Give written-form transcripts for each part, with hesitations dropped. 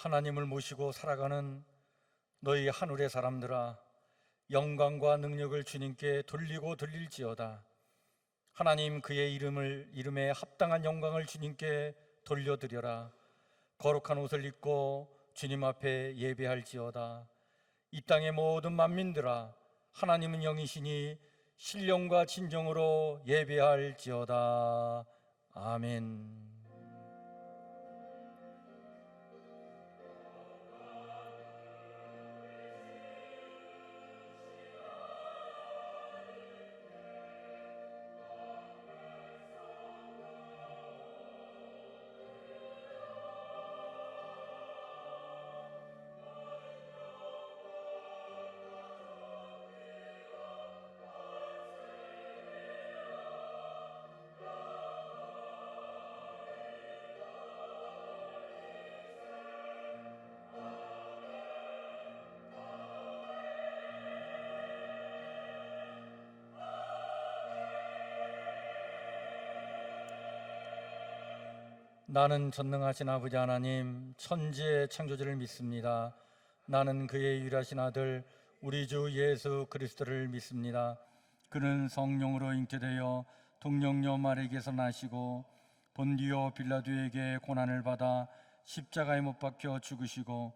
하나님을 모시고 살아가는 너희 하늘의 사람들아, 영광과 능력을 주님께 돌리고 돌릴지어다. 하나님 그의 이름에 합당한 영광을 주님께 돌려드려라. 거룩한 옷을 입고 주님 앞에 예배할지어다. 이 땅의 모든 만민들아, 하나님은 영이시니 신령과 진정으로 예배할지어다. 아멘. 나는 전능하신 아버지 하나님, 천지의 창조주를 믿습니다. 나는 그의 유일하신 아들 우리 주 예수 그리스도를 믿습니다. 그는 성령으로 잉태되어 동정녀 마리아에게서 나시고 본디오 빌라도에게 고난을 받아 십자가에 못 박혀 죽으시고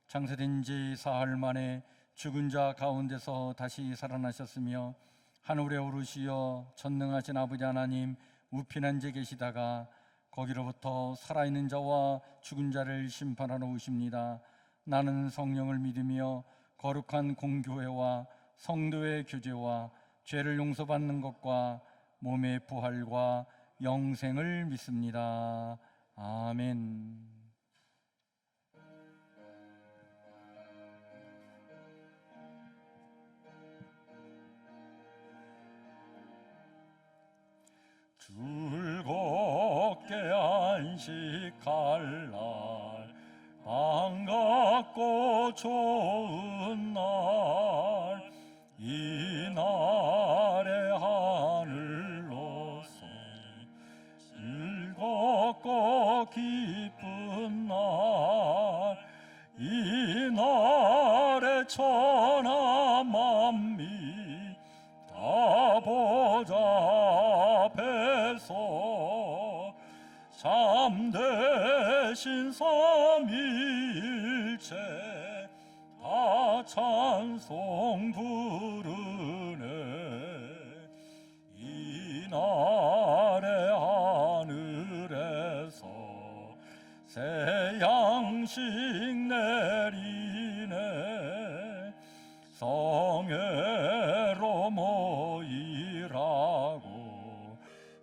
장사된 지 사흘 만에 죽은 자 가운데서 다시 살아나셨으며 하늘에 오르시어 전능하신 아버지 하나님 우편한 데 계시다가 거기로부터 살아있는 자와 죽은 자를 심판하러 오십니다. 나는 성령을 믿으며 거룩한 공교회와 성도의 교제와 죄를 용서받는 것과 몸의 부활과 영생을 믿습니다. 아멘. 즐겁게 안식할 날, 반갑고 좋은 날, 이 날의 하늘로서 즐겁고 기쁜 날, 이 날의 천하 만민 다 보좌 앞에서 참되신 삼위일체 다 찬송 부르네. 이 날의 하늘에서 새 양식 내리네. 성회로 모이라고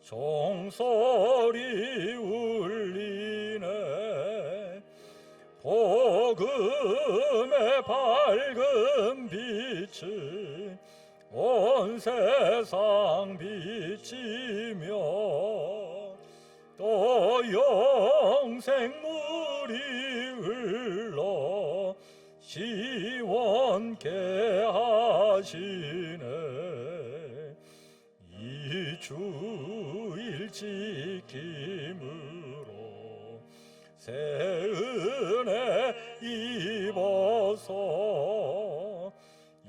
종소리 울리네. 복음의 밝은 빛을 온 세상 비치며 또 영생물이 흘러 시원케 하시네. 이 주일 지킴으로 새 은혜 입어서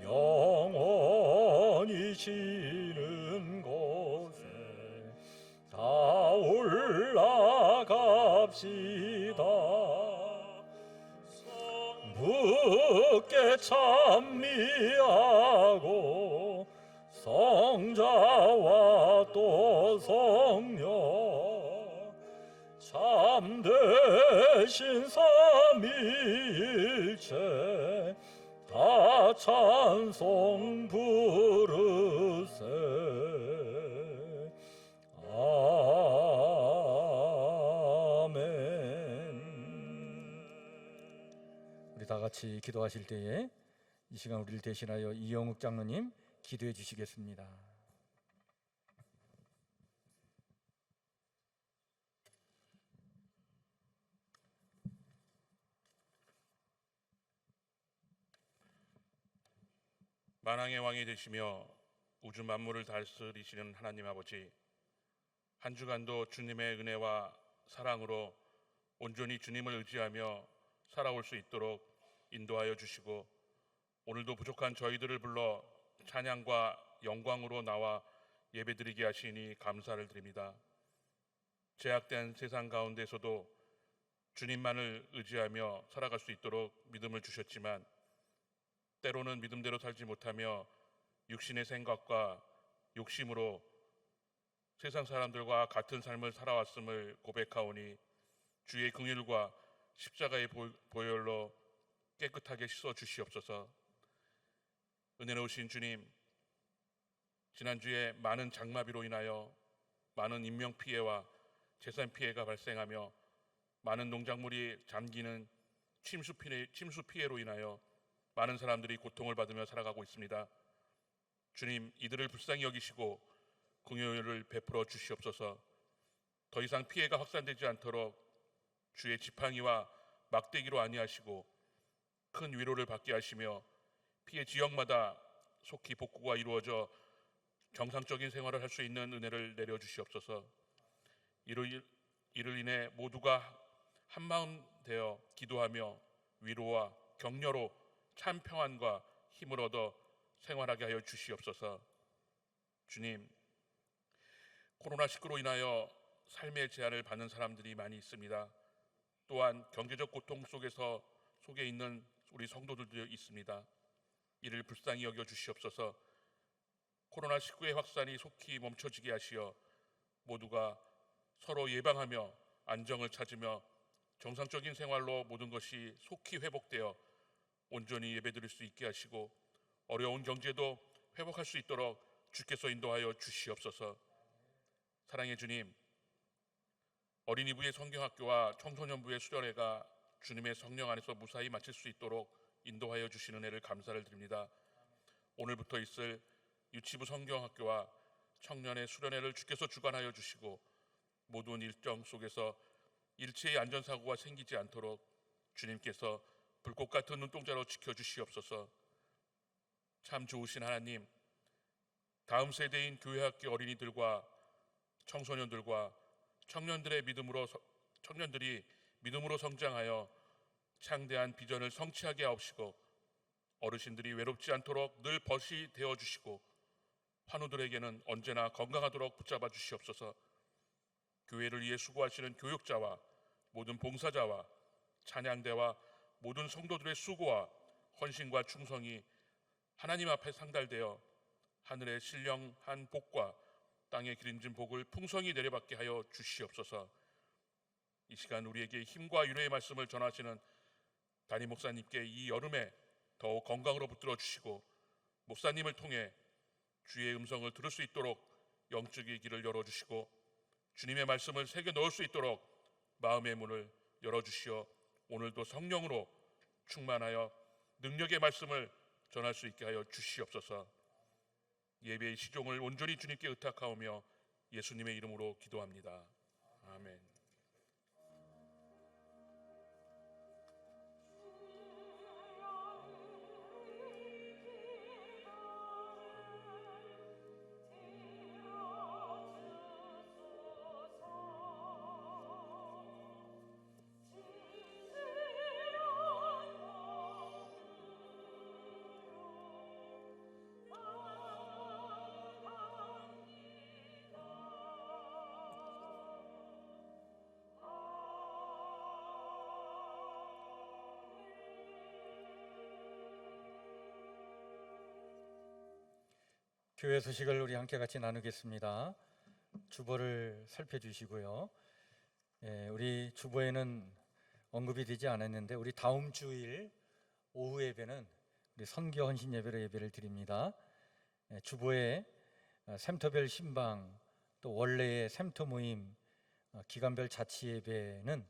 영원히 쉬는 곳에 다 올라갑시다. 성부께 찬미하고 성자와 또 성령 참되신 삼위일체 다 찬송 부르세. 우리 다 같이 기도하실 때에 이 시간 우리를 대신하여 이영욱 장로님 기도해 주시겠습니다. 만왕의 왕이 되시며 우주 만물을 다스리시는 하나님 아버지, 한 주간도 주님의 은혜와 사랑으로 온전히 주님을 의지하며 살아올 수 있도록 인도하여 주시고, 오늘도 부족한 저희들을 불러 찬양과 영광으로 나와 예배드리게 하시니 감사를 드립니다. 제약된 세상 가운데서도 주님만을 의지하며 살아갈 수 있도록 믿음을 주셨지만, 때로는 믿음대로 살지 못하며 육신의 생각과 욕심으로 세상 사람들과 같은 삶을 살아왔음을 고백하오니, 주의 긍휼과 십자가의 보혈로 깨끗하게 씻어 주시옵소서. 은혜로우신 주님, 지난주에 많은 장마비로 인하여 많은 인명피해와 재산 피해가 발생하며 많은 농작물이 잠기는 침수 피해로 인하여 많은 사람들이 고통을 받으며 살아가고 있습니다. 주님, 이들을 불쌍히 여기시고 긍휼을 베풀어 주시옵소서. 더 이상 피해가 확산되지 않도록 주의 지팡이와 막대기로 안위하시고 큰 위로를 받게 하시며, 피해 지역마다 속히 복구가 이루어져 정상적인 생활을 할 수 있는 은혜를 내려 주시옵소서. 이를 인해 모두가 한마음 되어 기도하며 위로와 격려로 참 평안과 힘을 얻어 생활하게 하여 주시옵소서. 주님, 코로나19로 인하여 삶의 제한을 받는 사람들이 많이 있습니다. 또한 경제적 고통 속에 있는 우리 성도들도 있습니다. 이를 불쌍히 여겨 주시옵소서. 코로나19의 확산이 속히 멈춰지게 하시어 모두가 서로 예방하며 안정을 찾으며 정상적인 생활로 모든 것이 속히 회복되어 온전히 예배드릴 수 있게 하시고, 어려운 경제도 회복할 수 있도록 주께서 인도하여 주시옵소서. 사랑의 주님, 어린이부의 성경학교와 청소년부의 수련회가 주님의 성령 안에서 무사히 마칠 수 있도록 인도하여 주시는 은혜를 감사를 드립니다. 오늘부터 있을 유치부 성경학교와 청년의 수련회를 주께서 주관하여 주시고, 모든 일정 속에서 일체의 안전사고가 생기지 않도록 주님께서 불꽃 같은 눈동자로 지켜주시옵소서. 참 좋으신 하나님, 다음 세대인 교회학교 어린이들과 청소년들과 청년들이 믿음으로 성장하여 창대한 비전을 성취하게 하옵시고, 어르신들이 외롭지 않도록 늘 벗이 되어주시고, 환우들에게는 언제나 건강하도록 붙잡아 주시옵소서. 교회를 위해 수고하시는 교육자와 모든 봉사자와 찬양대와 모든 성도들의 수고와 헌신과 충성이 하나님 앞에 상달되어 하늘의 신령한 복과 땅에 기름진 복을 풍성히 내려받게 하여 주시옵소서. 이 시간 우리에게 힘과 위로의 말씀을 전하시는 담임 목사님께 이 여름에 더욱 건강으로 붙들어 주시고, 목사님을 통해 주의 음성을 들을 수 있도록 영적인 길을 열어주시고, 주님의 말씀을 새겨 넣을 수 있도록 마음의 문을 열어주시어 오늘도 성령으로 충만하여 능력의 말씀을 전할 수 있게 하여 주시옵소서. 예배의 시종을 온전히 주님께 의탁하오며 예수님의 이름으로 기도합니다. 아멘. 교회 소식을 우리 함께 같이 나누겠습니다. 주보를 살펴주시고요. 우리 주보에는 언급이 되지 않았는데, 우리 다음 주일 오후 예배는 우리 선교 헌신 예배로 예배를 드립니다. 주보에 샘터별 신방, 또 원래의 샘터 모임, 기간별 자치 예배는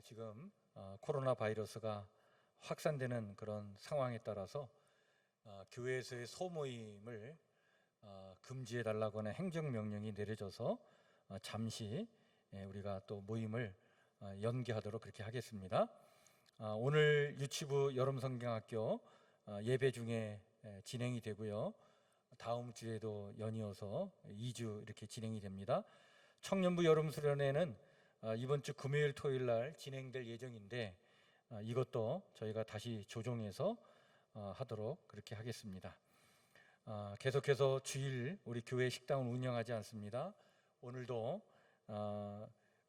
지금 코로나 바이러스가 확산되는 그런 상황에 따라서 교회에서의 소모임을 금지해 달라고 하는 행정명령이 내려져서 잠시 우리가 또 모임을 연기하도록 그렇게 하겠습니다. 오늘 유치부 여름성경학교 예배 중에 진행이 되고요. 다음 주에도 연이어서 2주 이렇게 진행이 됩니다. 청년부 여름수련회는 이번 주 금요일 토요일 날 진행될 예정인데, 이것도 저희가 다시 조정해서 하도록 그렇게 하겠습니다. 계속해서 주일 우리 교회 식당을 운영하지 않습니다. 오늘도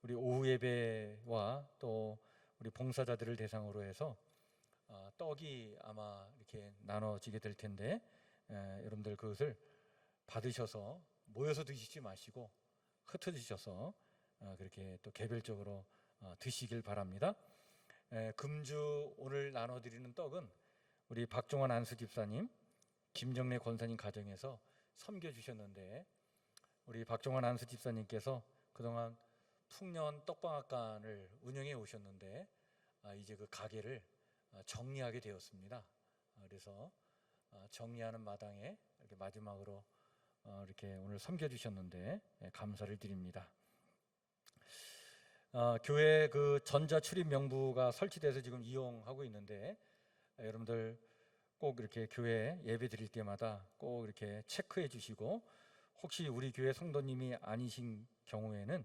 우리 오후 예배와 또 우리 봉사자들을 대상으로 해서 떡이 아마 이렇게 나눠지게 될 텐데 여러분들 그것을 받으셔서 모여서 드시지 마시고 흩어지셔서 그렇게 또 개별적으로 드시길 바랍니다. 금주 오늘 나눠드리는 떡은 우리 박종환 안수 집사님, 김정래 권사님 가정에서 섬겨주셨는데 우리 박종환 안수 집사님께서 그동안 풍년 떡방앗간을 운영해 오셨는데 이제 그 가게를 정리하게 되었습니다. 그래서 정리하는 마당에 이렇게 마지막으로 이렇게 오늘 섬겨주셨는데 감사를 드립니다. 교회 그 전자 출입 명부가 설치돼서 지금 이용하고 있는데 여러분들 꼭 이렇게 교회 예배 드릴 때마다 꼭 이렇게 체크해 주시고 혹시 우리 교회 성도님이 아니신 경우에는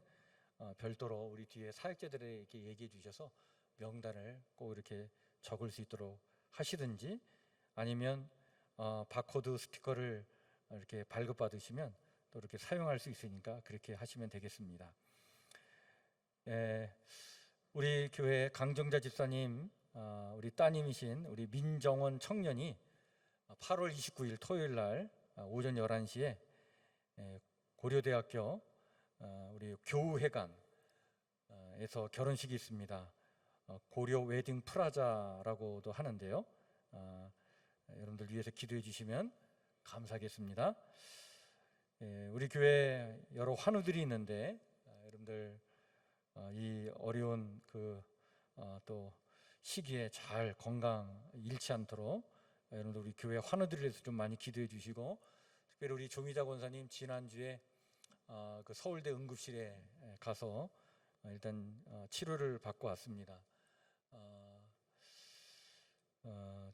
별도로 우리 뒤에 사역자들에게 얘기해 주셔서 명단을 꼭 이렇게 적을 수 있도록 하시든지 아니면 바코드 스티커를 이렇게 발급받으시면 또 이렇게 사용할 수 있으니까 그렇게 하시면 되겠습니다. 우리 교회 강정자 집사님 우리 따님이신 우리 민정원 청년이 8월 29일 토요일 날 오전 11시에 고려대학교 우리 교우회관에서 결혼식이 있습니다. 고려 웨딩 프라자라고도 하는데요. 여러분들 위해서 기도해 주시면 감사하겠습니다. 우리 교회 여러 환우들이 있는데 여러분들 이 어려운 또 시기에 잘 건강 잃지 않도록 여러분들 우리 교회 환우들을 위해서 좀 많이 기도해 주시고 특별히 우리 조미자 권사님 지난주에 그 서울대 응급실에 가서 일단 치료를 받고 왔습니다.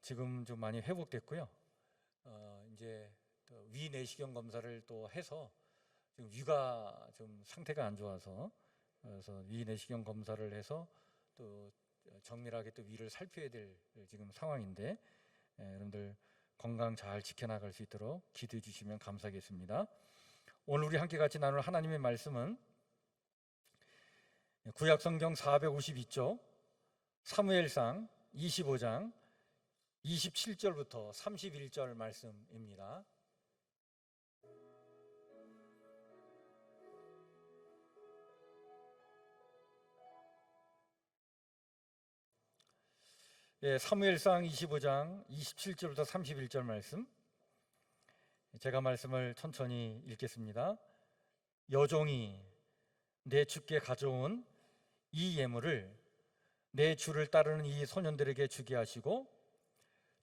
지금 좀 많이 회복됐고요. 이제 위 내시경 검사를 또 해서 지금 위가 좀 상태가 안 좋아서 그래서 위 내시경 검사를 해서 또 정밀하게 또 위를 살펴야 될 지금 상황인데 여러분들 건강 잘 지켜나갈 수 있도록 기도해 주시면 감사하겠습니다. 오늘 우리 함께 같이 나눌 하나님의 말씀은 구약성경 452쪽 사무엘상 25장 27절부터 31절 말씀입니다. 사무엘상 25장 27절부터 31절 말씀 제가 말씀을 천천히 읽겠습니다. 여종이 내 주께 가져온 이 예물을 내 주를 따르는 이 소년들에게 주게 하시고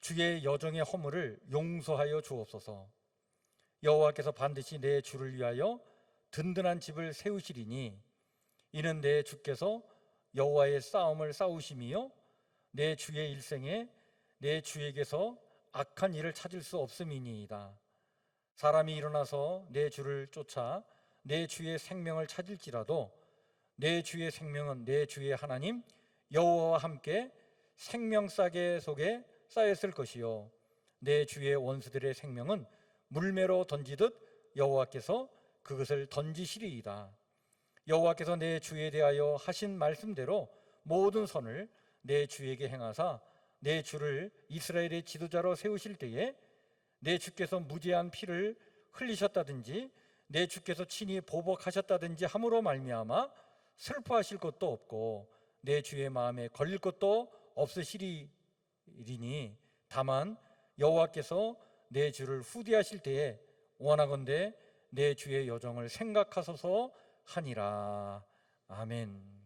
주의 여종의 허물을 용서하여 주옵소서. 여호와께서 반드시 내 주를 위하여 든든한 집을 세우시리니 이는 내 주께서 여호와의 싸움을 싸우심이요 내 주의 일생에 내 주에게서 악한 일을 찾을 수 없음이니이다. 사람이 일어나서 내 주를 쫓아 내 주의 생명을 찾을지라도 내 주의 생명은 내 주의 하나님 여호와와 함께 생명싸개 속에 쌓였을 것이요 내 주의 원수들의 생명은 물매로 던지듯 여호와께서 그것을 던지시리이다. 여호와께서 내 주에 대하여 하신 말씀대로 모든 선을 내 주에게 행하사 내 주를 이스라엘의 지도자로 세우실 때에 내 주께서 무죄한 피를 흘리셨다든지 내 주께서 친히 보복하셨다든지 함으로 말미암아 슬퍼하실 것도 없고 내 주의 마음에 걸릴 것도 없으시리니 다만 여호와께서 내 주를 후대하실 때에 원하건대 내 주의 여정을 생각하소서 하니라. 아멘.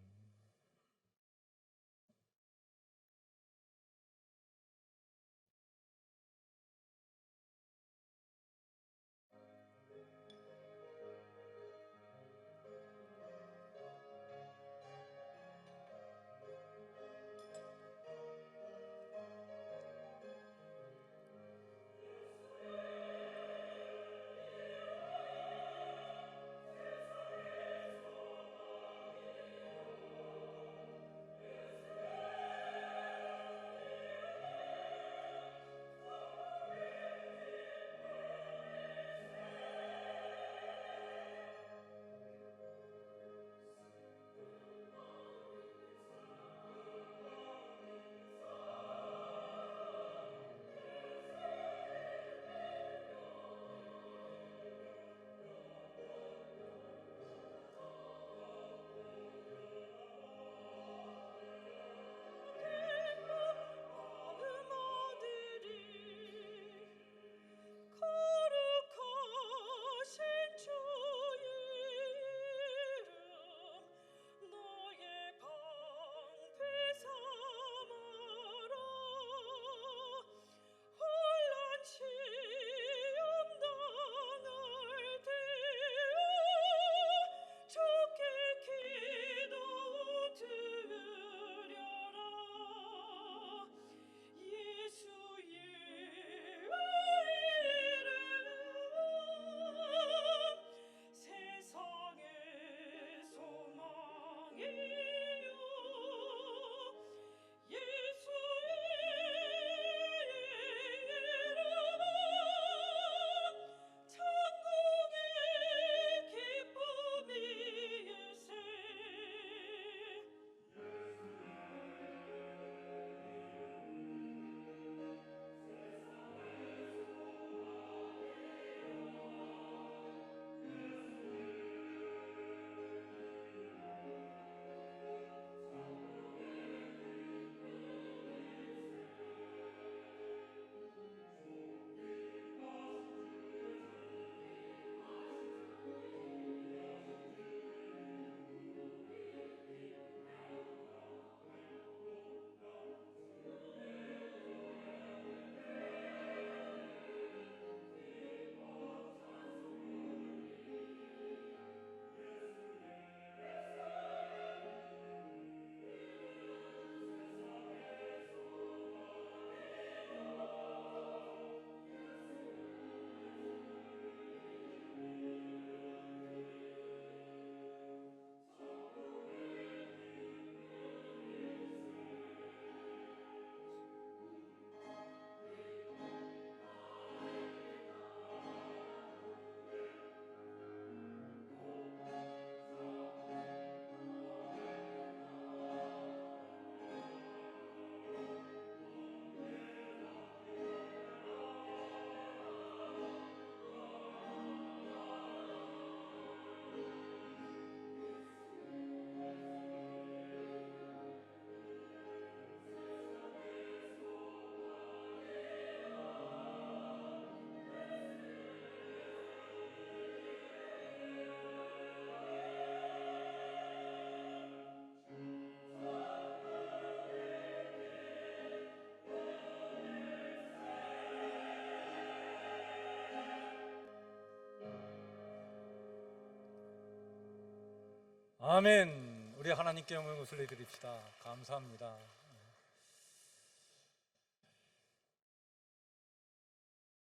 아멘. 우리 하나님께 영광을 올려드립시다. 감사합니다.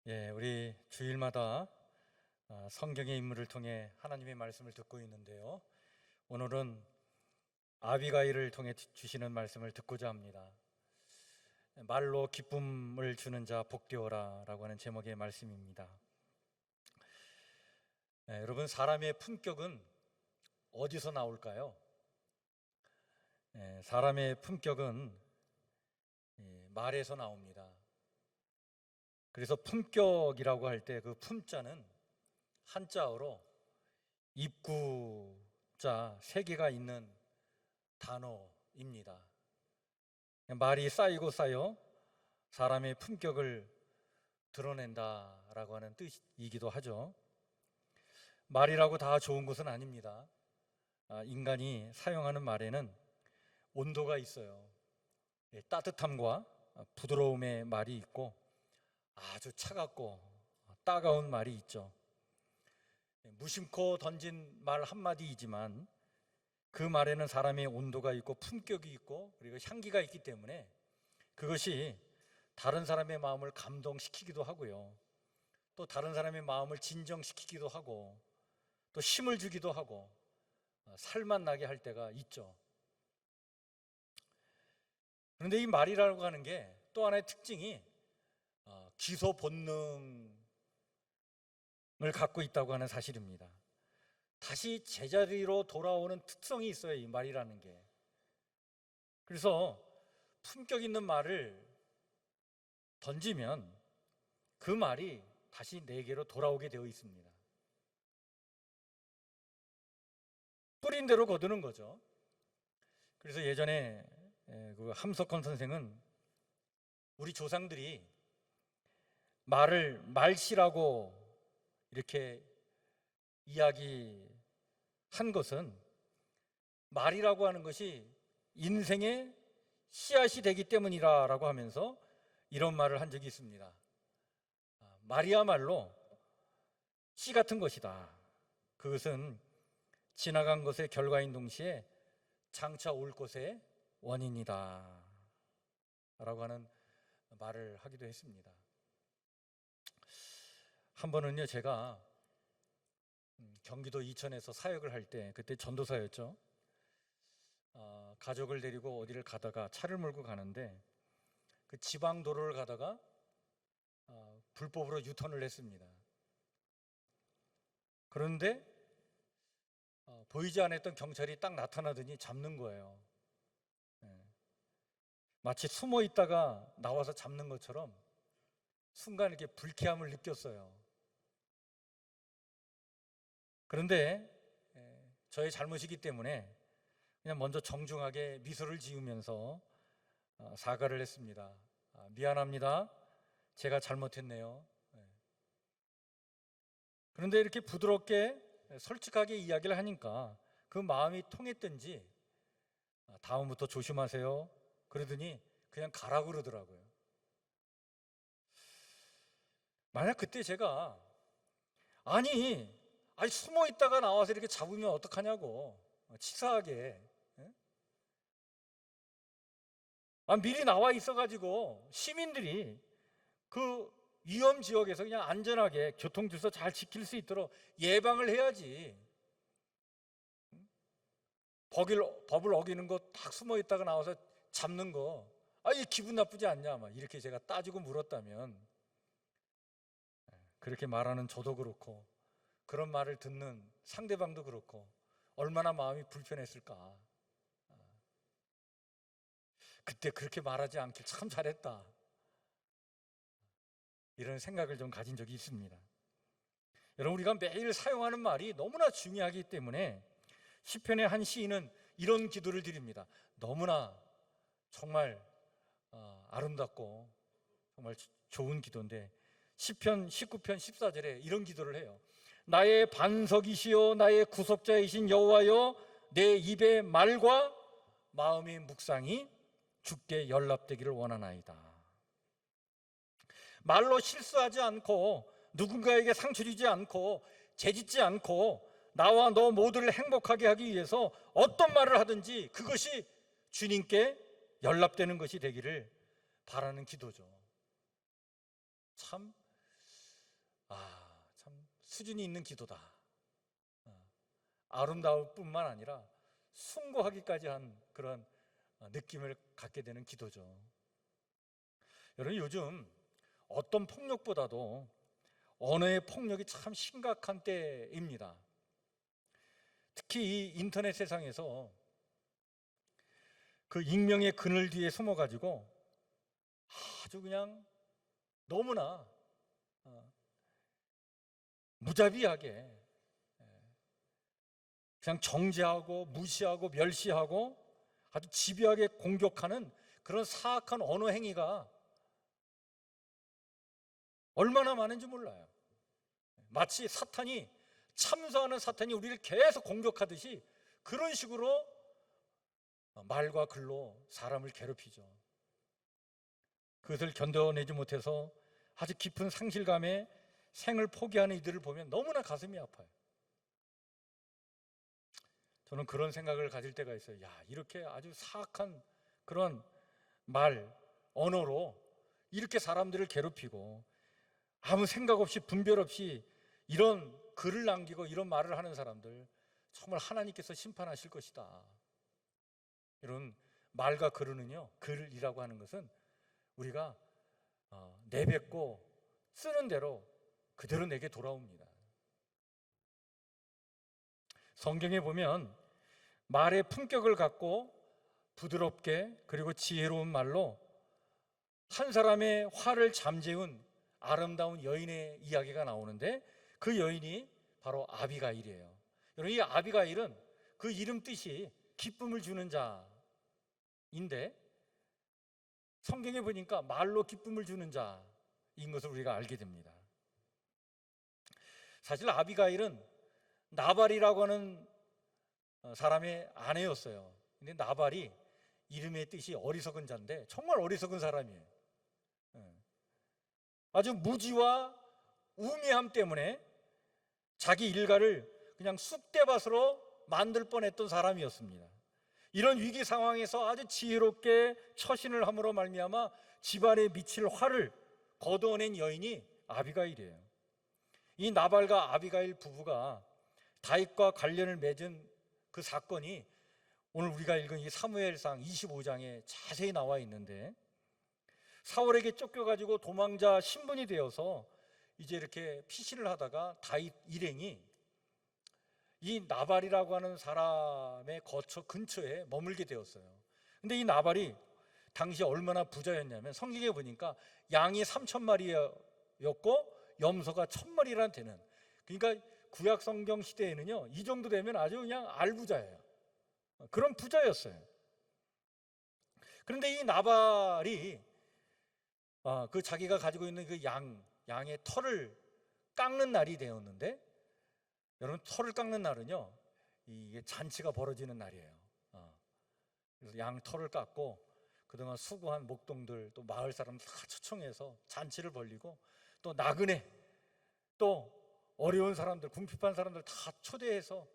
예, 우리 주일마다 성경의 인물을 통해 하나님의 말씀을 듣고 있는데요. 오늘은 아비가일을 통해 주시는 말씀을 듣고자 합니다. 말로 기쁨을 주는 자 복되어라 라고 하는 제목의 말씀입니다. 여러분, 사람의 품격은 어디서 나올까요? 사람의 품격은 말에서 나옵니다. 그래서 품격이라고 할 때 그 품자는 한자어로 입구자 3개가 있는 단어입니다. 말이 쌓이고 쌓여 사람의 품격을 드러낸다라고 하는 뜻이기도 하죠. 말이라고 다 좋은 것은 아닙니다. 인간이 사용하는 말에는 온도가 있어요. 따뜻함과 부드러움의 말이 있고 아주 차갑고 따가운 말이 있죠. 무심코 던진 말 한마디이지만 그 말에는 사람의 온도가 있고 품격이 있고 그리고 향기가 있기 때문에 그것이 다른 사람의 마음을 감동시키기도 하고요. 또 다른 사람의 마음을 진정시키기도 하고 또 힘을 주기도 하고 살만 나게 할 때가 있죠. 그런데 이 말이라고 하는 게 또 하나의 특징이 기소 본능을 갖고 있다고 하는 사실입니다. 다시 제자리로 돌아오는 특성이 있어요, 이 말이라는 게. 그래서 품격 있는 말을 던지면 그 말이 다시 내게로 돌아오게 되어 있습니다. 뿌린 대로 거두는 거죠. 그래서 예전에 그 함석헌 선생은 우리 조상들이 말을 말씨라고 이렇게 이야기한 것은 말이라고 하는 것이 인생의 씨앗이 되기 때문이라고 하면서 이런 말을 한 적이 있습니다. 말이야말로 씨 같은 것이다. 그것은 지나간 것의 결과인 동시에 장차 올 것의 원인이다 라고 하는 말을 하기도 했습니다. 한 번은요, 제가 경기도 이천에서 사역을 할 때, 그때 전도사였죠. 가족을 데리고 어디를 가다가 차를 몰고 가는데 그 지방 도로를 가다가 불법으로 유턴을 했습니다. 그런데 보이지 않았던 경찰이 딱 나타나더니 잡는 거예요. 마치 숨어 있다가 나와서 잡는 것처럼 순간 이렇게 불쾌함을 느꼈어요. 그런데 저의 잘못이기 때문에 그냥 먼저 정중하게 미소를 지으면서 사과를 했습니다. 미안합니다. 제가 잘못했네요. 그런데 이렇게 부드럽게 솔직하게 이야기를 하니까 그 마음이 통했든지 다음부터 조심하세요. 그러더니 그냥 가라고 그러더라고요. 만약 그때 제가 아니 숨어 있다가 나와서 이렇게 잡으면 어떡하냐고 치사하게 미리 나와 있어가지고 시민들이 그 위험 지역에서 그냥 안전하게 교통질서 잘 지킬 수 있도록 예방을 해야지. 법을 어기는 거 딱 숨어 있다가 나와서 잡는 거, 이 기분 나쁘지 않냐? 막 이렇게 제가 따지고 물었다면 그렇게 말하는 저도 그렇고 그런 말을 듣는 상대방도 그렇고 얼마나 마음이 불편했을까. 그때 그렇게 말하지 않길 참 잘했다. 이런 생각을 좀 가진 적이 있습니다. 여러분, 우리가 매일 사용하는 말이 너무나 중요하기 때문에 시편의 한 시인은 이런 기도를 드립니다. 너무나 정말 아름답고 정말 좋은 기도인데 시편 19편 14절에 이런 기도를 해요. 나의 반석이시요 나의 구속자이신 여호와여, 내 입의 말과 마음의 묵상이 주께 연락되기를 원하나이다. 말로 실수하지 않고 누군가에게 상처 주지 않고 죄짓지 않고 나와 너 모두를 행복하게 하기 위해서 어떤 말을 하든지 그것이 주님께 연락되는 것이 되기를 바라는 기도죠. 참 수준이 있는 기도다. 아름다울 뿐만 아니라 숭고하기까지 한 그런 느낌을 갖게 되는 기도죠. 여러분, 요즘 어떤 폭력보다도 언어의 폭력이 참 심각한 때입니다. 특히 이 인터넷 세상에서 그 익명의 그늘 뒤에 숨어가지고 아주 그냥 너무나 무자비하게 그냥 정죄하고 무시하고 멸시하고 아주 집요하게 공격하는 그런 사악한 언어 행위가 얼마나 많은지 몰라요. 마치 사탄이, 참소하는 사탄이 우리를 계속 공격하듯이 그런 식으로 말과 글로 사람을 괴롭히죠. 그것을 견뎌내지 못해서 아주 깊은 상실감에 생을 포기하는 이들을 보면 너무나 가슴이 아파요. 저는 그런 생각을 가질 때가 있어요. 야, 이렇게 아주 사악한 그런 말, 언어로 이렇게 사람들을 괴롭히고 아무 생각 없이 분별 없이 이런 글을 남기고 이런 말을 하는 사람들 정말 하나님께서 심판하실 것이다. 이런 말과 글은요, 글이라고 하는 것은 우리가 내뱉고 쓰는 대로 그대로 내게 돌아옵니다. 성경에 보면 말의 품격을 갖고 부드럽게 그리고 지혜로운 말로 한 사람의 화를 잠재운 아름다운 여인의 이야기가 나오는데 그 여인이 바로 아비가일이에요. 여러분, 이 아비가일은 그 이름 뜻이 기쁨을 주는 자인데 성경에 보니까 말로 기쁨을 주는 자인 것을 우리가 알게 됩니다. 사실 아비가일은 나발이라고 하는 사람의 아내였어요. 근데 나발이 이름의 뜻이 어리석은 자인데 정말 어리석은 사람이에요. 아주 무지와 우매함 때문에 자기 일가를 그냥 쑥대밭으로 만들 뻔했던 사람이었습니다. 이런 위기 상황에서 아주 지혜롭게 처신을 함으로 말미암아 집안에 미칠 화를 거두어낸 여인이 아비가일이에요. 이 나발과 아비가일 부부가 다윗과 관련을 맺은 그 사건이 오늘 우리가 읽은 이 사무엘상 25장에 자세히 나와 있는데, 사울에게 쫓겨가지고 도망자 신분이 되어서 이제 이렇게 피신을 하다가 다윗 일행이 이 나발이라고 하는 사람의 거처 근처에 머물게 되었어요. 근데 이 나발이 당시 얼마나 부자였냐면 성경에 보니까 양이 3,000마리였고 염소가 1,000마리나 되는, 그러니까 구약 성경 시대에는요 이 정도 되면 아주 그냥 알부자예요. 그런 부자였어요. 그런데 이 나발이 그 자기가 가지고 있는 그 양의 털을 깎는 날이 되었는데, 여러분, 털을 깎는 날은요 이게 잔치가 벌어지는 날이에요. 그래서 양 털을 깎고 그동안 수고한 목동들 또 마을 사람들 다 초청해서 잔치를 벌리고 또 나그네 또 어려운 사람들, 궁핍한 사람들 다 초대해서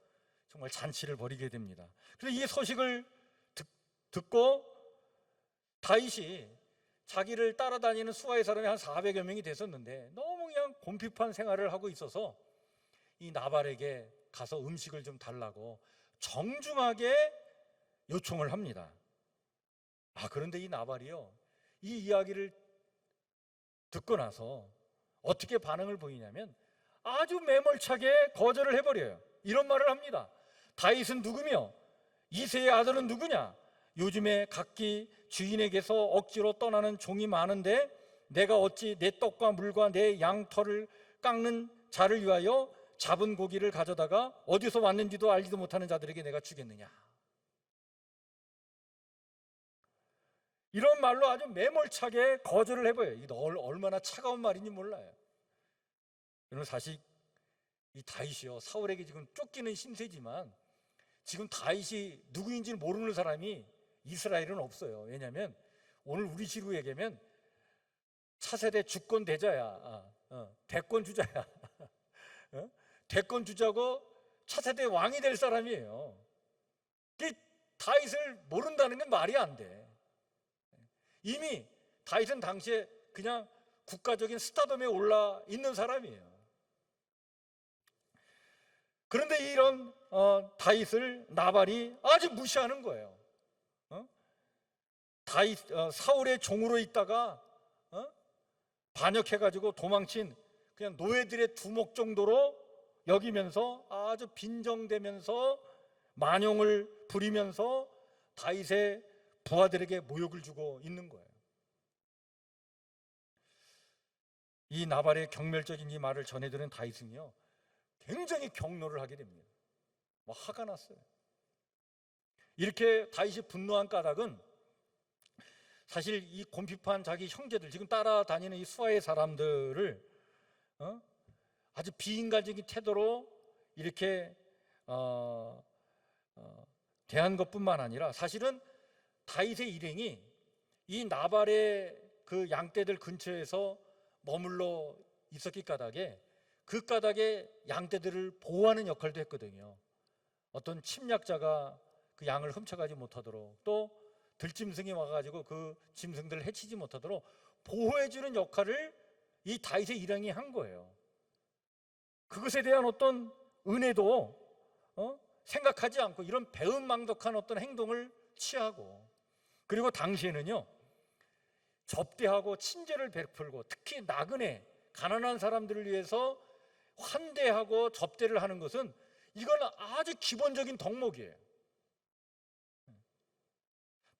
정말 잔치를 벌이게 됩니다. 그래서 이 소식을 듣고 다윗이 자기를 따라다니는 수하의 사람이 한 400여 명이 됐었는데 너무 그냥 곰핍한 생활을 하고 있어서 이 나발에게 가서 음식을 좀 달라고 정중하게 요청을 합니다. 그런데 이 나발이요 이 이야기를 듣고 나서 어떻게 반응을 보이냐면 아주 매몰차게 거절을 해버려요. 이런 말을 합니다. 다윗은 누구며 이새의 아들은 누구냐? 요즘에 각기 주인에게서 억지로 떠나는 종이 많은데 내가 어찌 내 떡과 물과 내 양털을 깎는 자를 위하여 잡은 고기를 가져다가 어디서 왔는지도 알지도 못하는 자들에게 내가 주겠느냐? 이런 말로 아주 매몰차게 거절을 해버려요. 이게 얼마나 차가운 말인지 몰라요. 여러분, 사실 이 다윗이요 사울에게 지금 쫓기는 신세지만 지금 다윗이 누구인지 모르는 사람이 이스라엘은 없어요. 왜냐하면 오늘 우리 시로 얘기하면 차세대 주권 대자야, 대권 주자야. 대권 주자고 차세대 왕이 될 사람이에요. 다윗을 모른다는 게 말이 안 돼. 이미 다윗은 당시에 그냥 국가적인 스타덤에 올라 있는 사람이에요. 그런데 이런 다윗을 나발이 아주 무시하는 거예요. 다윗 사울의 종으로 있다가 반역해가지고 도망친 그냥 노예들의 두목 정도로 여기면서 아주 빈정대면서 만용을 부리면서 다윗의 부하들에게 모욕을 주고 있는 거예요. 이 나발의 경멸적인 이 말을 전해 들은 다윗은요 굉장히 경노를 하게 됩니다. 화가 났어요. 이렇게 다윗이 분노한 까닭은 사실 이 곰핍한 자기 형제들, 지금 따라다니는 이 수하의 사람들을 아주 비인간적인 태도로 이렇게 대한 것뿐만 아니라 사실은 다윗의 일행이 이 나발의 그 양떼들 근처에서 머물러 있었기 까닭에 그 까닭에 양떼들을 보호하는 역할도 했거든요. 어떤 침략자가 그 양을 훔쳐가지 못하도록, 또 들짐승이 와가지고 그 짐승들을 해치지 못하도록 보호해주는 역할을 이 다윗의 일행이 한 거예요. 그것에 대한 어떤 은혜도 생각하지 않고 이런 배은망덕한 어떤 행동을 취하고, 그리고 당시에는요 접대하고 친절을 베풀고 특히 나그네 가난한 사람들을 위해서 환대하고 접대를 하는 것은 이건 아주 기본적인 덕목이에요.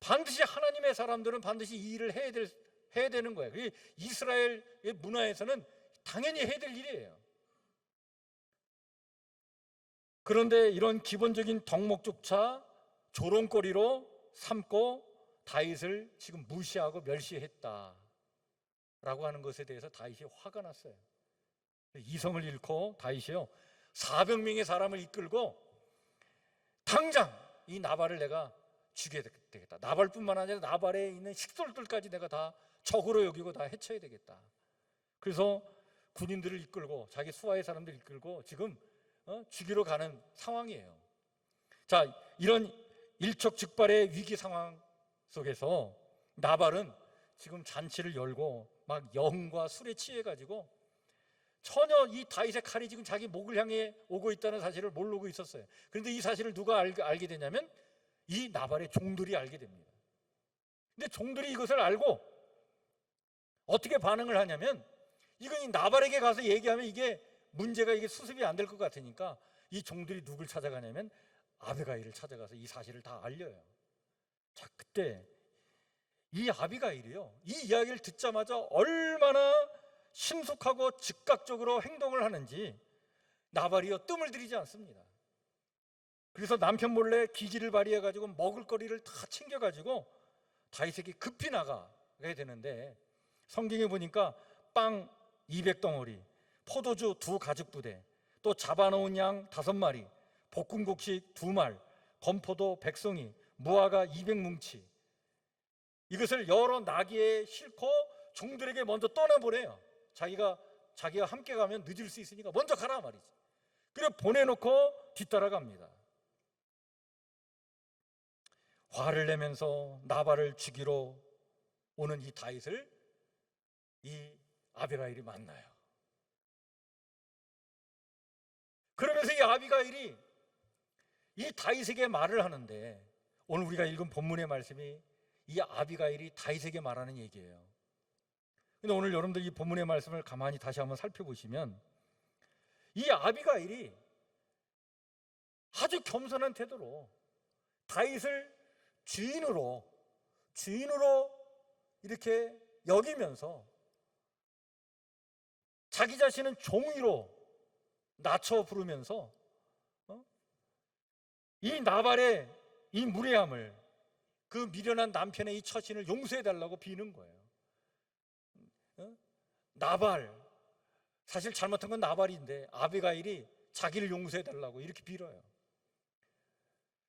반드시 하나님의 사람들은 반드시 이 일을 해야 되는 거예요. 이스라엘의 문화에서는 당연히 해야 될 일이에요. 그런데 이런 기본적인 덕목조차 조롱거리로 삼고 다윗을 지금 무시하고 멸시했다라고 하는 것에 대해서 다윗이 화가 났어요. 이성을 잃고 다윗이요 400명의 사람을 이끌고 당장 이 나발을 내가 죽여야 되겠다. 나발뿐만 아니라 나발에 있는 식솔들까지 내가 다 적으로 여기고 다 해쳐야 되겠다. 그래서 군인들을 이끌고 자기 수하의 사람들을 이끌고 지금 죽이러 가는 상황이에요. 자, 이런 일촉즉발의 위기 상황 속에서 나발은 지금 잔치를 열고 막 여흥과 술에 취해가지고 전혀 이 다윗의 칼이 지금 자기 목을 향해 오고 있다는 사실을 모르고 있었어요. 그런데 이 사실을 누가 알게 되냐면 이 나발의 종들이 알게 됩니다. 근데 종들이 이것을 알고 어떻게 반응을 하냐면, 이건 이 나발에게 가서 얘기하면 이게 문제가 이게 수습이 안 될 것 같으니까 이 종들이 누굴 찾아가냐면 아비가일을 찾아가서 이 사실을 다 알려요. 자, 그때 이 아비가일이요 이 이야기를 듣자마자 얼마나 신속하고 즉각적으로 행동을 하는지 나발이요 뜸을 들이지 않습니다. 그래서 남편 몰래 기지를 발휘해가지고 먹을거리를 다 챙겨가지고 다윗에게 급히 나가야 되는데, 성경에 보니까 빵 200덩어리, 포도주 2가죽부대, 또 잡아놓은 양 5마리, 볶은 곡식 2말, 건포도 100송이, 무화과 200뭉치, 이것을 여러 나귀에 싣고 종들에게 먼저 떠나보내요. 자기가 함께 가면 늦을 수 있으니까 먼저 가라 말이지. 그래 보내놓고 뒤따라갑니다. 화를 내면서 나발을 죽이러 오는 이 다윗을 이 아비가일이 만나요. 그러면서 이 아비가일이 이 다윗에게 말을 하는데, 오늘 우리가 읽은 본문의 말씀이 이 아비가일이 다윗에게 말하는 얘기예요. 근데 오늘 여러분들 이 본문의 말씀을 가만히 다시 한번 살펴보시면 이 아비가일이 아주 겸손한 태도로 다윗을 주인으로 이렇게 여기면서 자기 자신은 종위로 낮춰 부르면서 이 나발의 이 무례함을, 그 미련한 남편의 이 처신을 용서해달라고 비는 거예요. 나발, 사실 잘못한 건 나발인데 아비가일이 자기를 용서해달라고 이렇게 빌어요.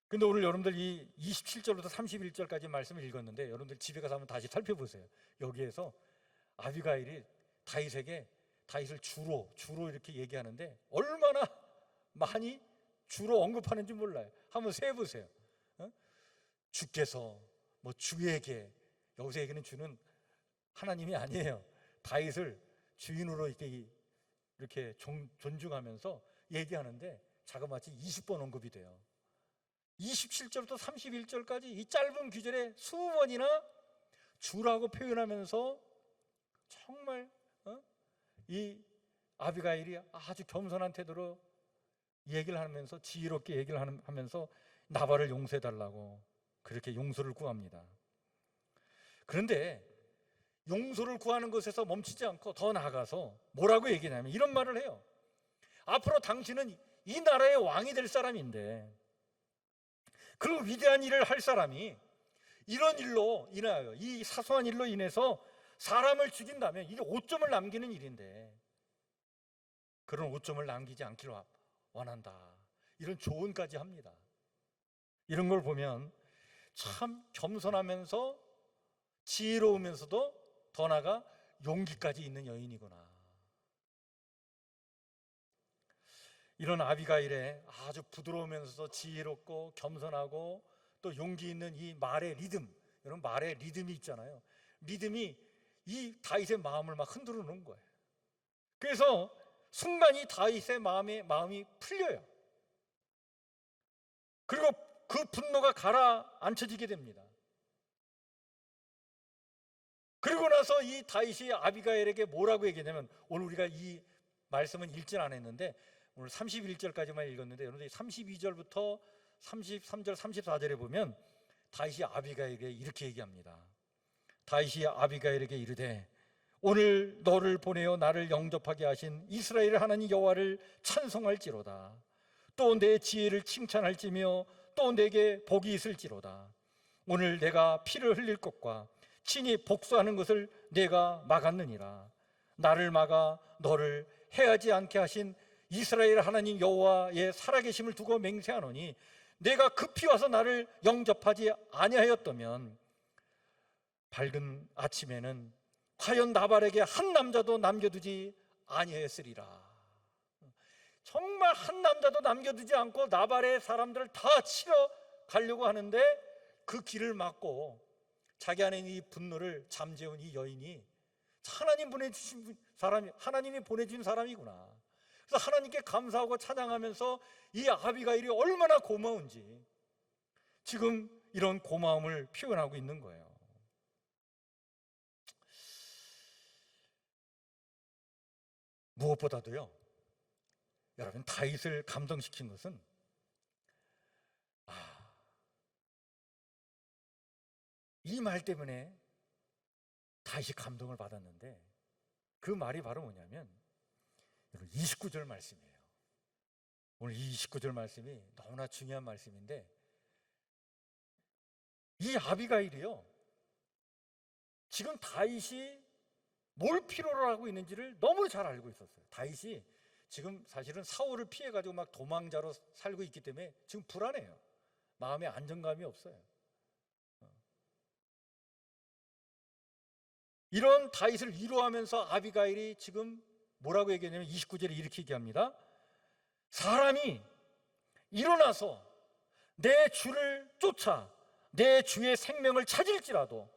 근데 오늘 여러분들 이 27절부터 31절까지 말씀을 읽었는데 여러분들 집에 가서 한번 다시 살펴보세요. 여기에서 아비가일이 다윗에게 다윗을 주로 이렇게 얘기하는데 얼마나 많이 주로 언급하는지 몰라요. 한번 세보세요. 주께서, 뭐 주에게, 여기서 얘기는 주는 하나님이 아니에요. 다윗을 주인으로 이렇게 존중하면서 얘기하는데 자그마치 20번 언급이 돼요. 27절부터 31절까지 이 짧은 구절에 20번이나 주라고 표현하면서 정말 이 아비가일이 아주 겸손한 태도로 얘기를 하면서, 지혜롭게 얘기를 하면서 나발을 용서해달라고 그렇게 용서를 구합니다. 그런데 용서를 구하는 것에서 멈추지 않고 더 나아가서 뭐라고 얘기하냐면 이런 말을 해요. 앞으로 당신은 이 나라의 왕이 될 사람인데, 그 위대한 일을 할 사람이 이런 일로 인하여, 이 사소한 일로 인해서 사람을 죽인다면 이게 오점을 남기는 일인데 그런 오점을 남기지 않기를 원한다, 이런 조언까지 합니다. 이런 걸 보면 참 겸손하면서 지혜로우면서도 더 나아가 용기까지 있는 여인이구나. 이런 아비가일의 아주 부드러우면서도 지혜롭고 겸손하고 또 용기 있는 이 말의 리듬, 여러분 말의 리듬이 있잖아요. 리듬이 이 다윗의 마음을 막 흔들어 놓은 거예요. 그래서 순간 이 다윗의 마음이 풀려요. 그리고 그 분노가 가라앉혀지게 됩니다. 그리고 나서 이 다윗이 아비가일에게 뭐라고 얘기하냐면, 오늘 우리가 이 말씀은 읽진 않았는데 오늘 31절까지만 읽었는데, 여러분들 32절부터 33절, 34절에 보면 다윗이 아비가일에게 이렇게 얘기합니다. 다윗이 아비가일에게 이르되 오늘 너를 보내어 나를 영접하게 하신 이스라엘 하나님 여호와를 찬송할지로다. 또 내 지혜를 칭찬할지며 또 내게 복이 있을지로다. 오늘 내가 피를 흘릴 것과 친히 복수하는 것을 내가 막았느니라. 나를 막아 너를 해하지 않게 하신 이스라엘 하나님 여호와의 살아계심을 두고 맹세하노니 내가 급히 와서 나를 영접하지 아니하였다면 밝은 아침에는 과연 나발에게 한 남자도 남겨두지 아니하였으리라. 정말 한 남자도 남겨두지 않고 나발의 사람들을 다 치러 가려고 하는데 그 길을 막고 자기 안에 있는 이 분노를 잠재운 이 여인이 하나님이 보내주신 사람이구나. 그래서 하나님께 감사하고 찬양하면서 이 아비가일이 얼마나 고마운지 지금 이런 고마움을 표현하고 있는 거예요. 무엇보다도요, 여러분 다윗을 감동시킨 것은 이 말 때문에 다윗이 감동을 받았는데, 그 말이 바로 뭐냐면 29절 말씀이에요. 오늘 이 29절 말씀이 너무나 중요한 말씀인데, 이 아비가일이요 지금 다윗이 뭘 필요로 하고 있는지를 너무 잘 알고 있었어요. 다윗이 지금 사실은 사울을 피해가지고 막 도망자로 살고 있기 때문에 지금 불안해요. 마음에 안정감이 없어요. 이런 다윗을 위로하면서 아비가일이 지금 뭐라고 얘기하냐면 29절에 이렇게 얘기합니다. 사람이 일어나서 내 주를 쫓아 내 주의 생명을 찾을지라도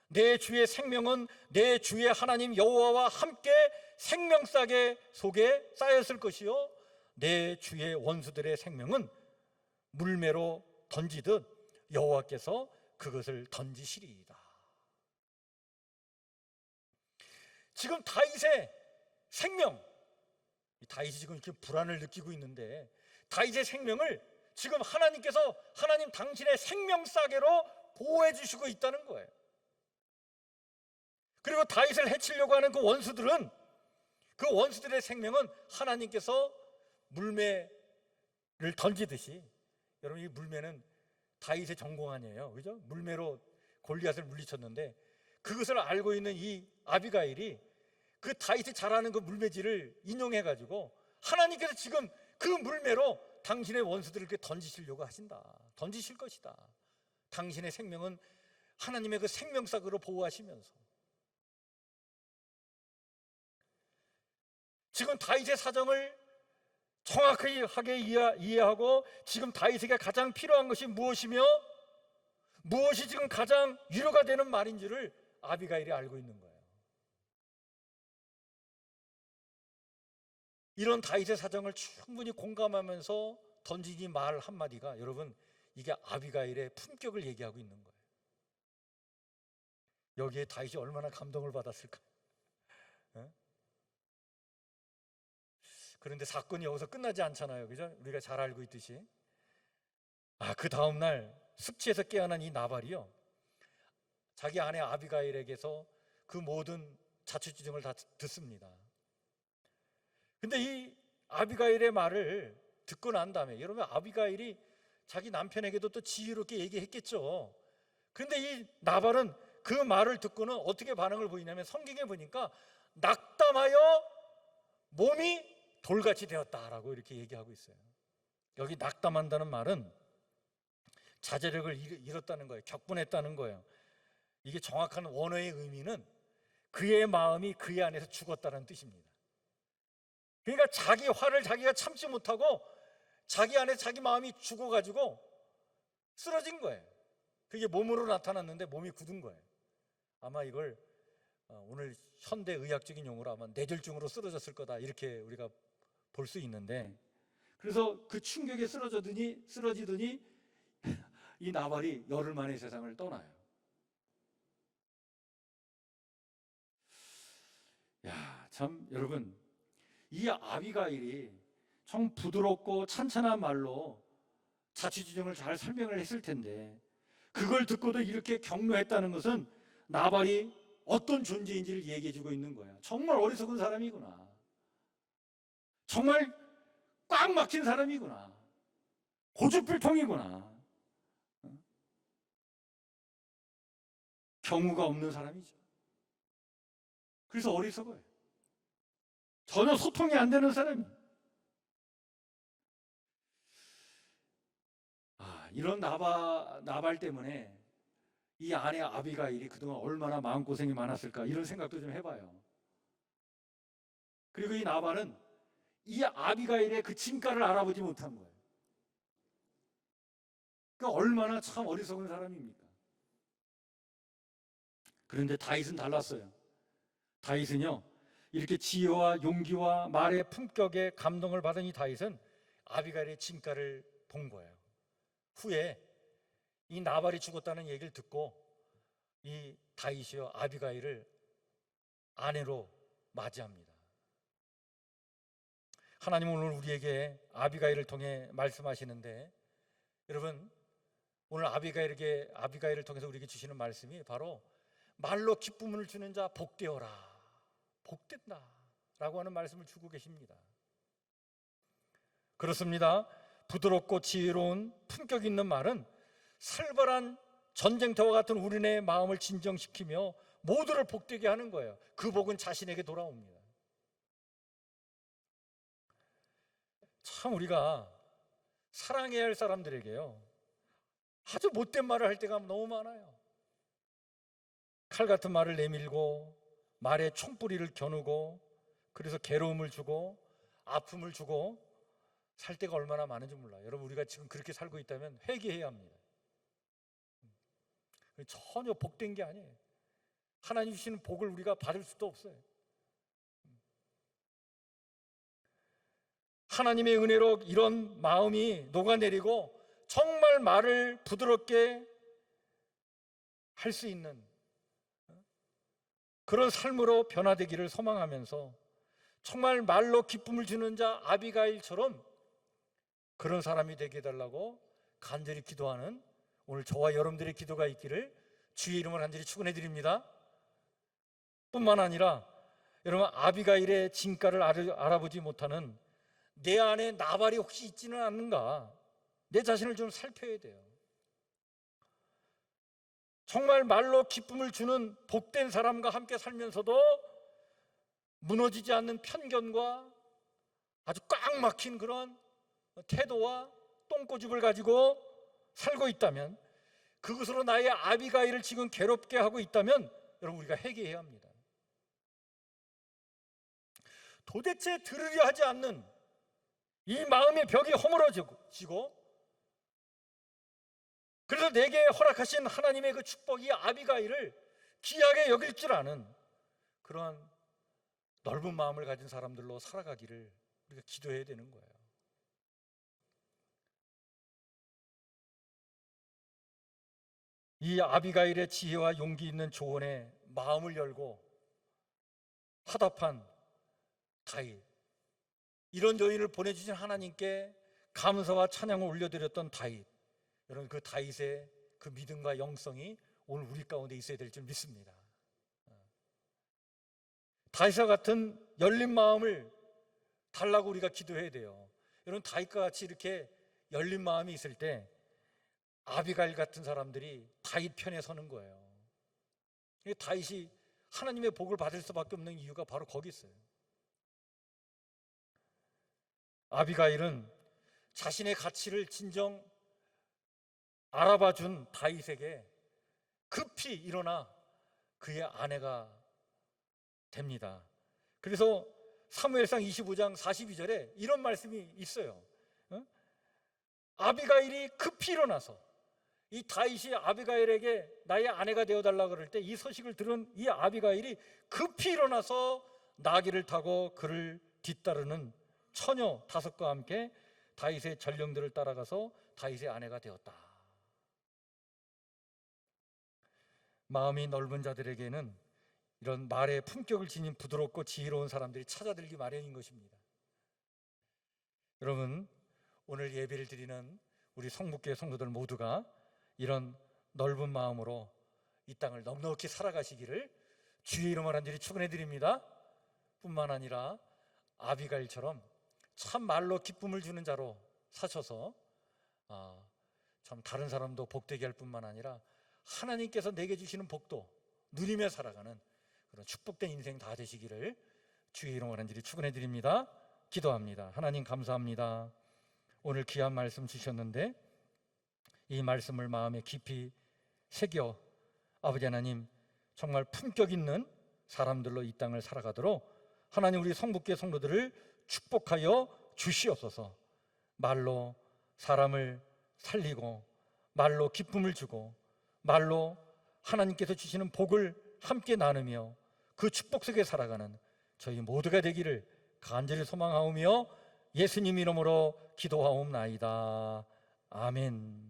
내 주의 생명은 내 주의 하나님 여호와와 함께 생명싸개 속에 쌓였을 것이요 내 주의 원수들의 생명은 물매로 던지듯 여호와께서 그것을 던지시리이다. 지금 다윗의 생명, 다윗이 지금 이렇게 불안을 느끼고 있는데 다윗의 생명을 지금 하나님께서 하나님 당신의 생명싸개로 보호해 주시고 있다는 거예요. 그리고 다윗을 해치려고 하는 그 원수들은, 그 원수들의 생명은 하나님께서 물매를 던지듯이, 여러분 이 물매는 다윗의 전공 아니에요, 그죠? 물매로 골리앗을 물리쳤는데 그것을 알고 있는 이 아비가일이 그 다윗이 잘하는 그 물매질을 인용해가지고 하나님께서 지금 그 물매로 당신의 원수들을 이렇게 던지시려고 하신다, 던지실 것이다. 당신의 생명은 하나님의 그 생명싹으로 보호하시면서 지금 다윗의 사정을 정확하게 이해하고 지금 다윗에게 가장 필요한 것이 무엇이며 무엇이 지금 가장 위로가 되는 말인지를 아비가일이 알고 있는 거예요. 이런 다윗의 사정을 충분히 공감하면서 던진 이 말 한마디가, 여러분, 이게 아비가일의 품격을 얘기하고 있는 거예요. 여기에 다윗이 얼마나 감동을 받았을까? 그런데 사건이 여기서 끝나지 않잖아요, 그죠? 우리가 잘 알고 있듯이. 그 다음날 숙취에서 깨어난 이 나발이요, 자기 아내 아비가일에게서 그 모든 자초지종을 다 듣습니다. 근데 이 아비가일의 말을 듣고 난 다음에, 여러분, 아비가일이 자기 남편에게도 또 지혜롭게 얘기했겠죠. 그런데 이 나발은 그 말을 듣고는 어떻게 반응을 보이냐면, 성경에 보니까 낙담하여 몸이 돌같이 되었다라고 이렇게 얘기하고 있어요. 여기 낙담한다는 말은 자제력을 잃었다는 거예요. 격분했다는 거예요. 이게 정확한 원어의 의미는 그의 마음이 그의 안에서 죽었다는 뜻입니다. 그러니까 자기 화를 자기가 참지 못하고 자기 안에 자기 마음이 죽어가지고 쓰러진 거예요. 그게 몸으로 나타났는데 몸이 굳은 거예요. 아마 이걸 오늘 현대 의학적인 용어로 아마 뇌졸중으로 쓰러졌을 거다, 이렇게 우리가 볼 수 있는데, 그래서 그 충격에 쓰러지더니 이 나발이 열흘 만에 세상을 떠나요. 참, 여러분, 이 아비가일이 참 부드럽고 찬찬한 말로 자취지종을 잘 설명을 했을 텐데, 그걸 듣고도 이렇게 격노했다는 것은 나발이 어떤 존재인지를 얘기해주고 있는 거야. 정말 어리석은 사람이구나. 정말 꽉 막힌 사람이구나. 고집불통이구나. 경우가 없는 사람이죠. 그래서 어리석어요. 전혀 소통이 안 되는 사람이. 이런 나발 때문에 이 아내 아비가일이 그동안 얼마나 마음고생이 많았을까, 이런 생각도 좀 해봐요. 그리고 이 나발은 이 아비가일의 그 진가를 알아보지 못한 거예요. 그러니까 얼마나 참 어리석은 사람입니까? 그런데 다윗은 달랐어요. 다윗은요, 이렇게 지혜와 용기와 말의 품격에 감동을 받은 이 다윗은 아비가일의 진가를 본 거예요. 후에 이 나발이 죽었다는 얘기를 듣고 이 다윗이요, 아비가일을 아내로 맞이합니다. 하나님은 오늘 우리에게 아비가일을 통해 말씀하시는데, 여러분, 오늘 아비가일을 통해서 우리에게 주시는 말씀이 바로 말로 기쁨을 주는 자 복되어라, 복된다 라고 하는 말씀을 주고 계십니다. 그렇습니다. 부드럽고 지혜로운 품격 있는 말은 살벌한 전쟁터와 같은 우리네 마음을 진정시키며 모두를 복되게 하는 거예요. 그 복은 자신에게 돌아옵니다. 참, 우리가 사랑해야 할 사람들에게요, 아주 못된 말을 할 때가 너무 많아요. 칼 같은 말을 내밀고 말에 총뿌리를 겨누고, 그래서 괴로움을 주고 아픔을 주고 살 때가 얼마나 많은지 몰라요. 여러분, 우리가 지금 그렇게 살고 있다면 회개해야 합니다. 전혀 복된 게 아니에요. 하나님 주시는 복을 우리가 받을 수도 없어요. 하나님의 은혜로 이런 마음이 녹아내리고 정말 말을 부드럽게 할 수 있는 그런 삶으로 변화되기를 소망하면서 정말 말로 기쁨을 주는 자 아비가일처럼 그런 사람이 되게 해달라고 간절히 기도하는 오늘 저와 여러분들의 기도가 있기를 주의 이름으로 간절히 축원해 드립니다. 뿐만 아니라 여러분, 아비가일의 진가를 알아보지 못하는 내 안에 나발이 혹시 있지는 않는가, 내 자신을 좀 살펴야 돼요. 정말 말로 기쁨을 주는 복된 사람과 함께 살면서도 무너지지 않는 편견과 아주 꽉 막힌 그런 태도와 똥꼬집을 가지고 살고 있다면, 그것으로 나의 아비가일을 지금 괴롭게 하고 있다면 여러분, 우리가 회개해야 합니다. 도대체 들으려 하지 않는 이 마음의 벽이 허물어지고, 그래서 내게 허락하신 하나님의 그 축복이 아비가일을 귀하게 여길 줄 아는 그러한 넓은 마음을 가진 사람들로 살아가기를 우리가 기도해야 되는 거예요. 이 아비가일의 지혜와 용기 있는 조언에 마음을 열고 화답한 다윗, 이런 여인을 보내주신 하나님께 감사와 찬양을 올려드렸던 다윗, 여러분 그 다윗의 그 믿음과 영성이 오늘 우리 가운데 있어야 될 줄 믿습니다. 다윗과 같은 열린 마음을 달라고 우리가 기도해야 돼요. 여러분 다윗과 같이 이렇게 열린 마음이 있을 때 아비가일 같은 사람들이 다윗 편에 서는 거예요. 다윗이 하나님의 복을 받을 수밖에 없는 이유가 바로 거기 있어요. 아비가일은 자신의 가치를 진정 알아봐 준 다윗에게 급히 일어나 그의 아내가 됩니다. 그래서 사무엘상 25장 42절에 이런 말씀이 있어요. 아비가일이 급히 일어나서 이 다윗이 아비가일에게 나의 아내가 되어달라고 그럴 때 이 소식을 들은 이 아비가일이 급히 일어나서 나귀를 타고 그를 뒤따르는 처녀 5과 함께 다윗의 전령들을 따라가서 다윗의 아내가 되었다. 마음이 넓은 자들에게는 이런 말의 품격을 지닌 부드럽고 지혜로운 사람들이 찾아들기 마련인 것입니다. 여러분, 오늘 예배를 드리는 우리 성북교회 성도들 모두가 이런 넓은 마음으로 이 땅을 넉넉히 살아가시기를 주의 이름으로 간절히 축원해 드립니다. 뿐만 아니라 아비가일처럼 참 말로 기쁨을 주는 자로 사셔서 참 다른 사람도 복되게 할 뿐만 아니라 하나님께서 내게 주시는 복도 누리며 살아가는 그런 축복된 인생 다 되시기를 주의 이름으로 간절히 축원해 드립니다. 기도합니다. 하나님 감사합니다. 오늘 귀한 말씀 주셨는데 이 말씀을 마음에 깊이 새겨 아버지 하나님 정말 품격 있는 사람들로 이 땅을 살아가도록 하나님 우리 성북교회 성도들을 축복하여 주시옵소서. 말로 사람을 살리고 말로 기쁨을 주고 말로 하나님께서 주시는 복을 함께 나누며 그 축복 속에 살아가는 저희 모두가 되기를 간절히 소망하오며 예수님 이름으로 기도하옵나이다. 아멘.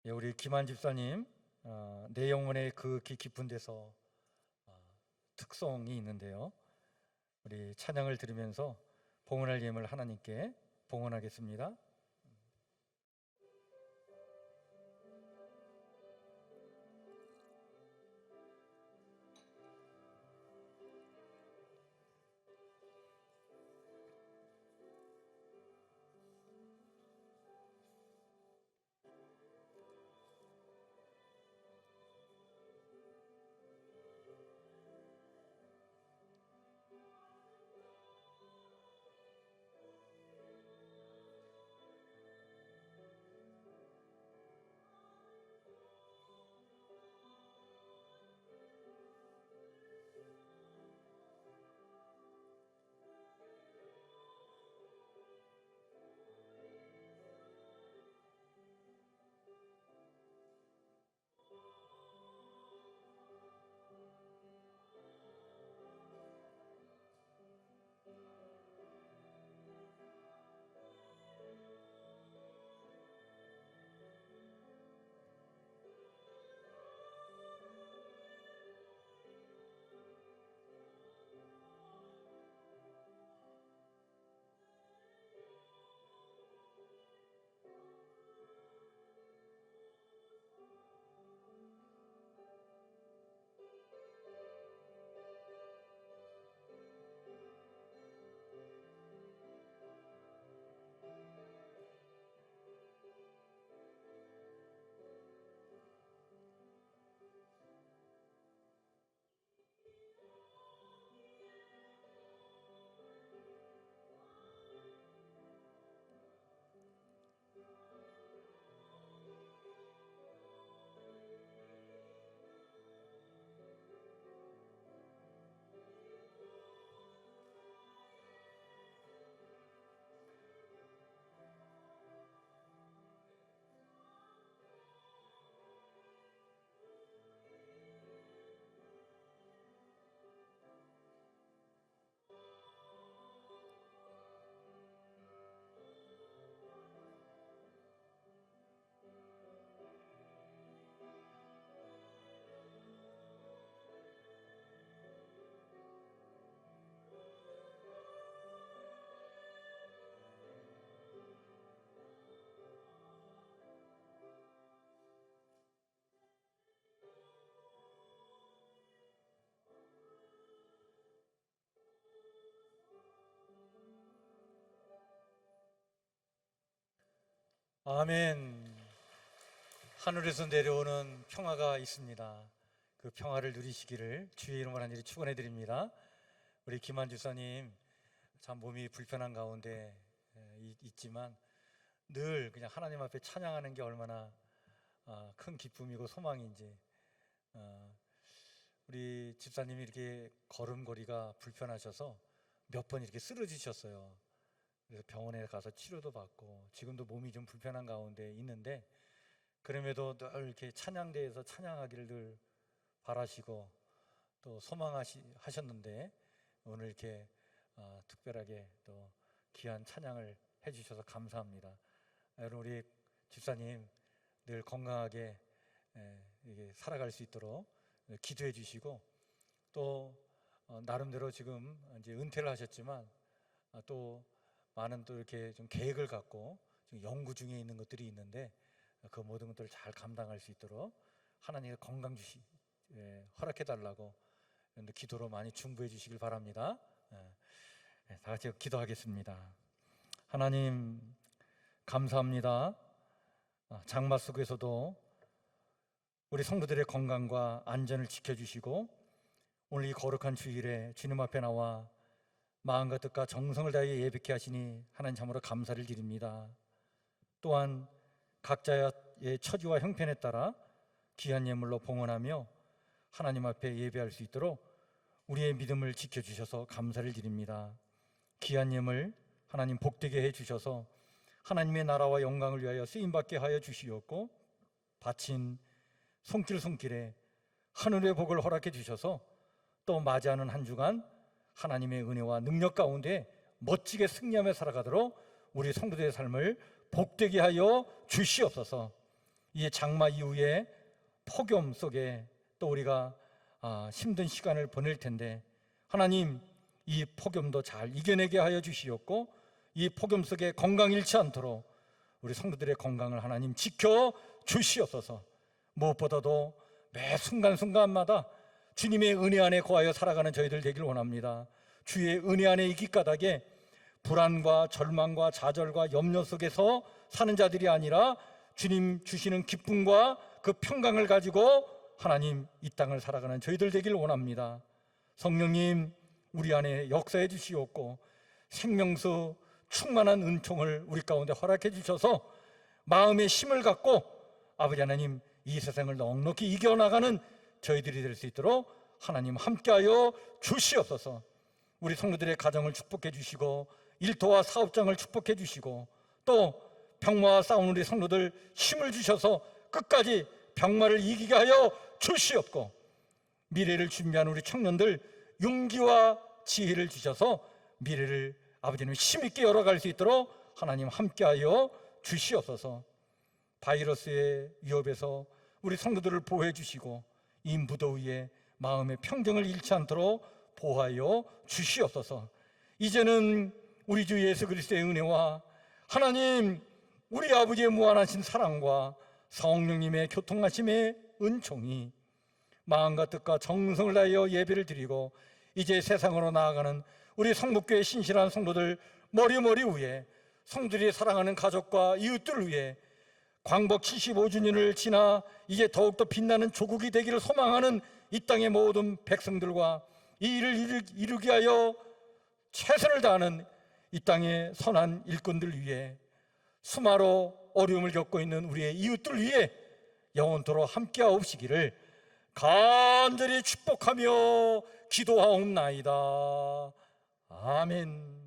우리 김한 집사님 내 영혼의 그 깊은 데서 특성이 있는데요. 우리 찬양을 들으면서 봉헌할 예물을 하나님께 봉헌하겠습니다. 아멘. 하늘에서 내려오는 평화가 있습니다. 그 평화를 누리시기를 주의 이름으로 간절히 축원해 드립니다. 우리 김한 주사님 참 몸이 불편한 가운데 있지만 늘 그냥 하나님 앞에 찬양하는 게 얼마나 큰 기쁨이고 소망인지, 우리 집사님이 이렇게 걸음걸이가 불편하셔서 몇 번 이렇게 쓰러지셨어요. 그래서 병원에 가서 치료도 받고 지금도 몸이 좀 불편한 가운데 있는데, 그럼에도 늘 이렇게 찬양대에서 찬양하기를 늘 바라시고 또 소망하셨는데, 오늘 이렇게 특별하게 또 귀한 찬양을 해주셔서 감사합니다. 여러분, 우리 집사님 늘 건강하게 이게 살아갈 수 있도록 기도해 주시고, 또 나름대로 지금 이제 은퇴를 하셨지만 또 많은 또 이렇게 좀 계획을 갖고 지금 연구 중에 있는 것들이 있는데, 그 모든 것들을 잘 감당할 수 있도록 하나님의 건강 허락해 달라고 기도로 많이 중보해 주시길 바랍니다. 다 같이 기도하겠습니다. 하나님 감사합니다. 장마 속에서도 우리 성도들의 건강과 안전을 지켜주시고, 오늘 이 거룩한 주일에 주님 앞에 나와 마음과 뜻과 정성을 다해 예배케 하시니 하나님 참으로 감사를 드립니다. 또한 각자의 처지와 형편에 따라 귀한 예물로 봉헌하며 하나님 앞에 예배할 수 있도록 우리의 믿음을 지켜주셔서 감사를 드립니다. 귀한 예물 하나님 복되게 해주셔서 하나님의 나라와 영광을 위하여 쓰임받게 하여 주시었고, 바친 손길에 하늘의 복을 허락해 주셔서 또 맞이하는 한 주간 하나님의 은혜와 능력 가운데 멋지게 승리하며 살아가도록 우리 성도들의 삶을 복되게 하여 주시옵소서. 이 장마 이후에 폭염 속에 또 우리가 힘든 시간을 보낼 텐데, 하나님 이 폭염도 잘 이겨내게 하여 주시옵고, 이 폭염 속에 건강 잃지 않도록 우리 성도들의 건강을 하나님 지켜 주시옵소서. 무엇보다도 매 순간순간마다 주님의 은혜 안에 거하여 살아가는 저희들 되길 원합니다. 주의 은혜 안에 있기 까닭에 불안과 절망과 좌절과 염려 속에서 사는 자들이 아니라 주님 주시는 기쁨과 그 평강을 가지고 하나님 이 땅을 살아가는 저희들 되길 원합니다. 성령님 우리 안에 역사해 주시옵고, 생명수 충만한 은총을 우리 가운데 허락해 주셔서 마음의 힘을 갖고 아버지 하나님 이 세상을 넉넉히 이겨나가는 저희들이 될 수 있도록 하나님 함께하여 주시옵소서. 우리 성도들의 가정을 축복해 주시고, 일터와 사업장을 축복해 주시고, 또 병마와 싸우는 우리 성도들 힘을 주셔서 끝까지 병마를 이기게 하여 주시옵고, 미래를 준비하는 우리 청년들 용기와 지혜를 주셔서 미래를 아버지는 힘있게 열어갈 수 있도록 하나님 함께하여 주시옵소서. 바이러스의 위협에서 우리 성도들을 보호해 주시고, 이 무더위에 마음의 평정을 잃지 않도록 보호하여 주시옵소서. 이제는 우리 주 예수 그리스도의 은혜와 하나님 우리 아버지의 무한하신 사랑과 성령님의 교통하심의 은총이 마음과 뜻과 정성을 다하여 예배를 드리고 이제 세상으로 나아가는 우리 성북교회 신실한 성도들 머리 위에, 성도들이 사랑하는 가족과 이웃들을 위해 광복 75주년을 지나 이제 더욱더 빛나는 조국이 되기를 소망하는 이 땅의 모든 백성들과 이 일을 이루게 하여 최선을 다하는 이 땅의 선한 일꾼들 위해, 수마로 어려움을 겪고 있는 우리의 이웃들 위해 영원토록 함께하옵시기를 간절히 축복하며 기도하옵나이다. 아멘.